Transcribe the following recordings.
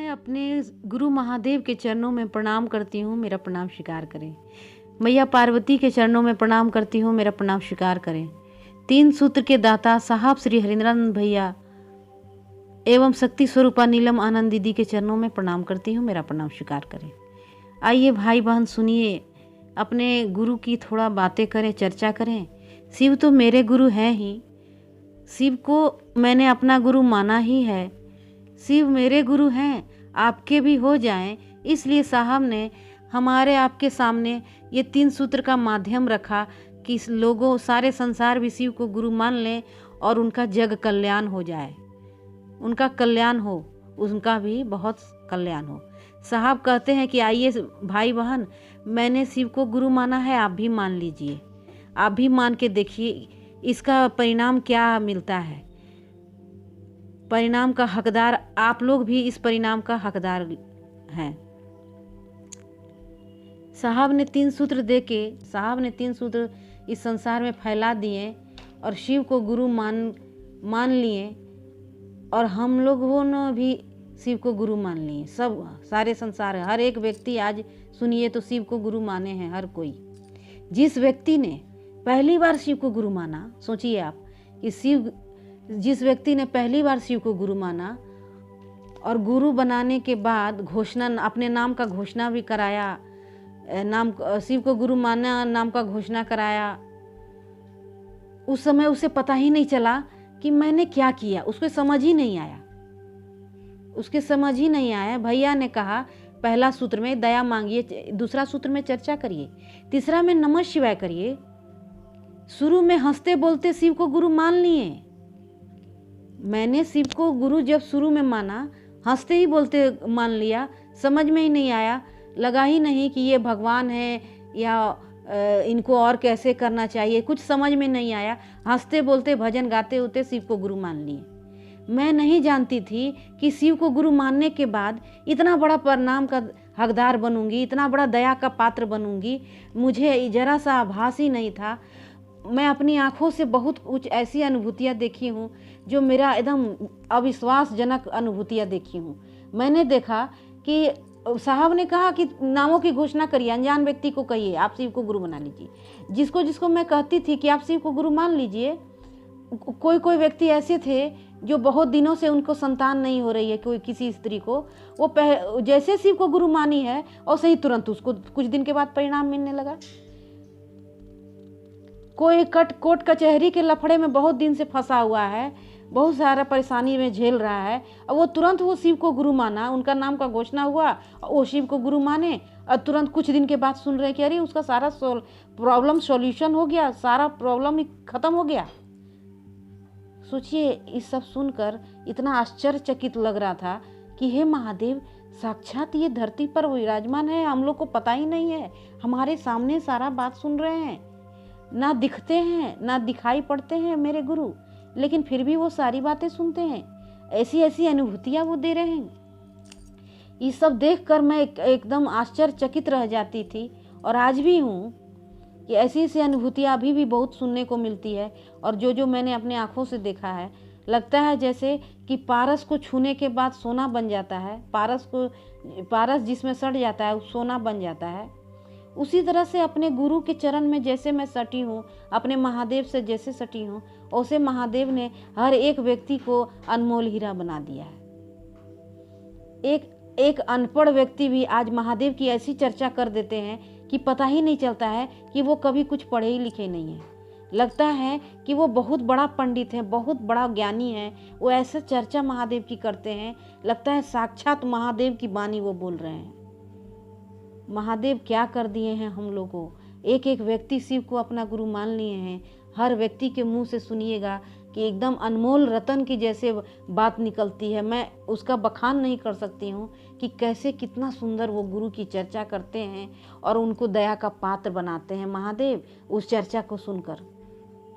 मैं अपने गुरु महादेव के चरणों में प्रणाम करती हूँ, मेरा प्रणाम स्वीकार करें। मैया पार्वती के चरणों में प्रणाम करती हूँ, मेरा प्रणाम स्वीकार करें। तीन सूत्र के दाता साहब श्री हरिंद्रानंद भैया एवं शक्ति स्वरूपा नीलम आनंद दीदी के चरणों में प्रणाम करती हूँ, मेरा प्रणाम स्वीकार करें। आइए भाई बहन सुनिए, अपने गुरु की थोड़ा बातें करें, चर्चा करें। शिव तो मेरे गुरु हैं ही, शिव को मैंने अपना गुरु माना ही है। शिव मेरे गुरु हैं, आपके भी हो जाएं, इसलिए साहब ने हमारे आपके सामने ये तीन सूत्र का माध्यम रखा कि लोगों सारे संसार भी शिव को गुरु मान लें और उनका जग कल्याण हो जाए, उनका कल्याण हो, उनका भी बहुत कल्याण हो। साहब कहते हैं कि आइए भाई बहन, मैंने शिव को गुरु माना है, आप भी मान लीजिए, आप भी मान के देखिए इसका परिणाम क्या मिलता है। परिणाम का हकदार आप लोग भी इस परिणाम का हकदार हैं। साहब ने तीन सूत्र देके साहब ने तीन सूत्र इस संसार में फैला दिए और शिव को गुरु मान लिए, और हम लोगों ने भी शिव को गुरु मान लिए। सब सारे संसार हर एक व्यक्ति आज सुनिए तो शिव को गुरु माने हैं हर कोई। जिस व्यक्ति ने पहली बार शिव को गुरु माना, सोचिए आप कि जिस व्यक्ति ने पहली बार शिव को गुरु माना और गुरु बनाने के बाद घोषणा, अपने नाम का घोषणा भी कराया, नाम शिव को गुरु माना नाम का घोषणा कराया, उस समय उसे पता ही नहीं चला कि मैंने क्या किया। उसको समझ ही नहीं आया, उसके समझ ही नहीं आया। भैया ने कहा पहला सूत्र में दया मांगिए, दूसरा सूत्र में चर्चा करिए, तीसरा में नमः शिवाय करिए। शुरू में हंसते बोलते शिव को गुरु मान लिए। मैंने शिव को गुरु जब शुरू में माना, हंसते ही बोलते मान लिया, समझ में ही नहीं आया, लगा ही नहीं कि ये भगवान है या इनको और कैसे करना चाहिए, कुछ समझ में नहीं आया। हंसते बोलते भजन गाते होते शिव को गुरु मान लिए। मैं नहीं जानती थी कि शिव को गुरु मानने के बाद इतना बड़ा परिणाम का हकदार बनूंगी, इतना बड़ा दया का पात्र बनूंगी। मुझे जरा सा आभास ही नहीं था। मैं अपनी आंखों से बहुत कुछ ऐसी अनुभूतियाँ देखी हूँ जो मेरा एकदम अविश्वासजनक अनुभूतियाँ देखी हूँ। मैंने देखा कि साहब ने कहा कि नामों की घोषणा करिए, अनजान व्यक्ति को कहिए आप शिव को गुरु बना लीजिए। जिसको जिसको मैं कहती थी कि आप शिव को गुरु मान लीजिए, कोई कोई व्यक्ति ऐसे थे जो बहुत दिनों से उनको संतान नहीं हो रही है, कोई किसी स्त्री को, वो जैसे शिव को गुरु मानी है और सही तुरंत उसको कुछ दिन के बाद परिणाम मिलने लगा। कोई कोर्ट कचहरी के लफड़े में बहुत दिन से फंसा हुआ है, बहुत सारा परेशानी में झेल रहा है, और वो तुरंत वो शिव को गुरु माना, उनका नाम का घोषणा हुआ, वो शिव को गुरु माने और तुरंत कुछ दिन के बाद सुन रहे कि अरे उसका सारा प्रॉब्लम सॉल्यूशन हो गया, सारा प्रॉब्लम ही खत्म हो गया। सोचिए, इस सब सुनकर इतना आश्चर्यचकित लग रहा था कि हे महादेव, साक्षात ये धरती पर विराजमान है, हम लोग को पता ही नहीं है, हमारे सामने सारा बात सुन रहे हैं। ना दिखते हैं ना दिखाई पड़ते हैं मेरे गुरु, लेकिन फिर भी वो सारी बातें सुनते हैं, ऐसी ऐसी अनुभूतियाँ वो दे रहे हैं। ये सब देखकर मैं एकदम आश्चर्यचकित रह जाती थी, और आज भी हूँ कि ऐसी ऐसी अनुभूतियाँ अभी भी बहुत सुनने को मिलती है। और जो मैंने अपने आँखों से देखा है, लगता है जैसे कि पारस को छूने के बाद सोना बन जाता है, पारस जिसमें सड़ जाता है वो सोना बन जाता है। उसी तरह से अपने गुरु के चरण में जैसे मैं सटी हूँ, अपने महादेव से जैसे सटी हूँ, वैसे महादेव ने हर एक व्यक्ति को अनमोल हीरा बना दिया है। एक अनपढ़ व्यक्ति भी आज महादेव की ऐसी चर्चा कर देते हैं कि पता ही नहीं चलता है कि वो कभी कुछ पढ़े ही लिखे नहीं है। लगता है कि वो बहुत बड़ा पंडित है, बहुत बड़ा ज्ञानी है, वो ऐसे चर्चा महादेव की करते हैं, लगता है साक्षात महादेव की वाणी वो बोल रहे हैं। महादेव क्या कर दिए हैं हम लोगों को। एक एक व्यक्ति शिव को अपना गुरु मान लिए हैं। हर व्यक्ति के मुंह से सुनिएगा कि एकदम अनमोल रतन की जैसे बात निकलती है। मैं उसका बखान नहीं कर सकती हूँ कि कैसे कितना सुंदर वो गुरु की चर्चा करते हैं और उनको दया का पात्र बनाते हैं महादेव उस चर्चा को सुनकर।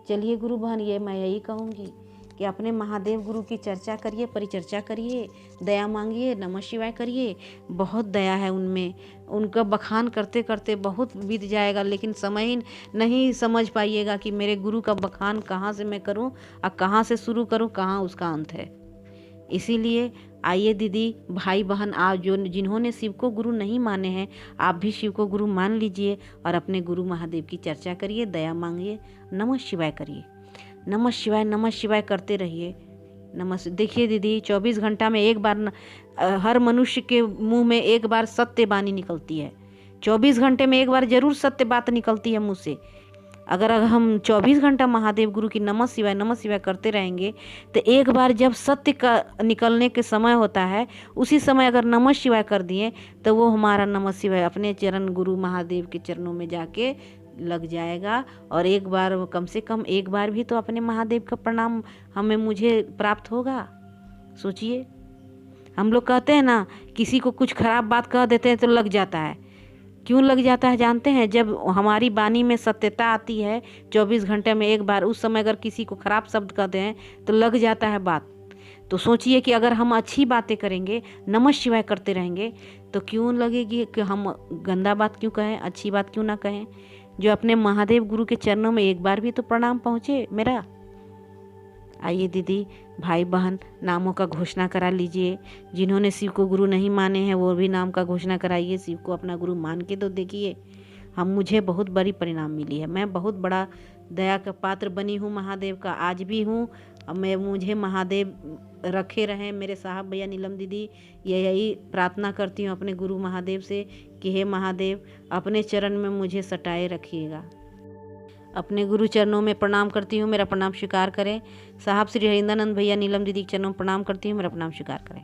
चलिए गुरु बहन, ये मैं यही कहूँगी कि अपने महादेव गुरु की चर्चा करिए, परिचर्चा करिए, दया मांगिए, नमः शिवाय करिए। बहुत दया है उनमें, उनका बखान करते करते बहुत बीत जाएगा, लेकिन समय ही नहीं समझ पाइएगा कि मेरे गुरु का बखान कहाँ से मैं करूं और कहाँ से शुरू करूं, कहाँ उसका अंत है। इसीलिए आइए दीदी, भाई बहन, आप जो जिन्होंने शिव को गुरु नहीं माने हैं, आप भी शिव को गुरु मान लीजिए और अपने गुरु महादेव की चर्चा करिए, दया मांगिए, नमः शिवाय करिए, नमः शिवाय करते रहिए। देखिए दीदी, 24 घंटा में एक बार हर मनुष्य के मुंह में एक बार सत्य वाणी निकलती है। 24 घंटे में एक बार जरूर सत्य बात निकलती है मुँह से। अगर हम 24 घंटा महादेव गुरु की नमः शिवाय करते रहेंगे तो एक बार जब सत्य का निकलने के समय होता है, उसी समय अगर नमः शिवाय कर दिए तो वो हमारा नमः शिवाय अपने चरण गुरु महादेव के चरणों में जाके लग जाएगा। और एक बार, कम से कम एक बार भी तो अपने महादेव का प्रणाम मुझे प्राप्त होगा। सोचिए, हम लोग कहते हैं ना, किसी को कुछ खराब बात कह देते हैं तो लग जाता है। क्यों लग जाता है जानते हैं? जब हमारी वाणी में सत्यता आती है 24 घंटे में एक बार, उस समय अगर किसी को खराब शब्द कह दें तो लग जाता है बात। तो सोचिए कि अगर हम अच्छी बातें करेंगे, नमः शिवाय करते रहेंगे, तो क्यों लगेगी कि हम गंदा बात क्यों कहें, अच्छी बात क्यों ना कहें। जो अपने महादेव गुरु के चरणों में एक बार भी तो प्रणाम पहुँचे मेरा। आइए दीदी, भाई बहन, नामों का घोषणा करा लीजिए। जिन्होंने शिव को गुरु नहीं माने हैं वो भी नाम का घोषणा कराइए। शिव को अपना गुरु मान के तो देखिए। मुझे बहुत बड़ी परिणाम मिली है। मैं बहुत बड़ा दया का पात्र बनी हूँ महादेव का, आज भी हूँ। मुझे महादेव रखे रहें। मेरे साहब भैया, नीलम दीदी, यही प्रार्थना करती हूँ अपने गुरु महादेव से कि हे महादेव, अपने चरण में मुझे सटाए रखिएगा। अपने गुरु चरणों में प्रणाम करती हूँ, मेरा प्रणाम स्वीकार करें। साहब श्री हरिंदरानंद भैया, नीलम दीदी के चरणों में प्रणाम करती हूँ, मेरा प्रणाम स्वीकार करें।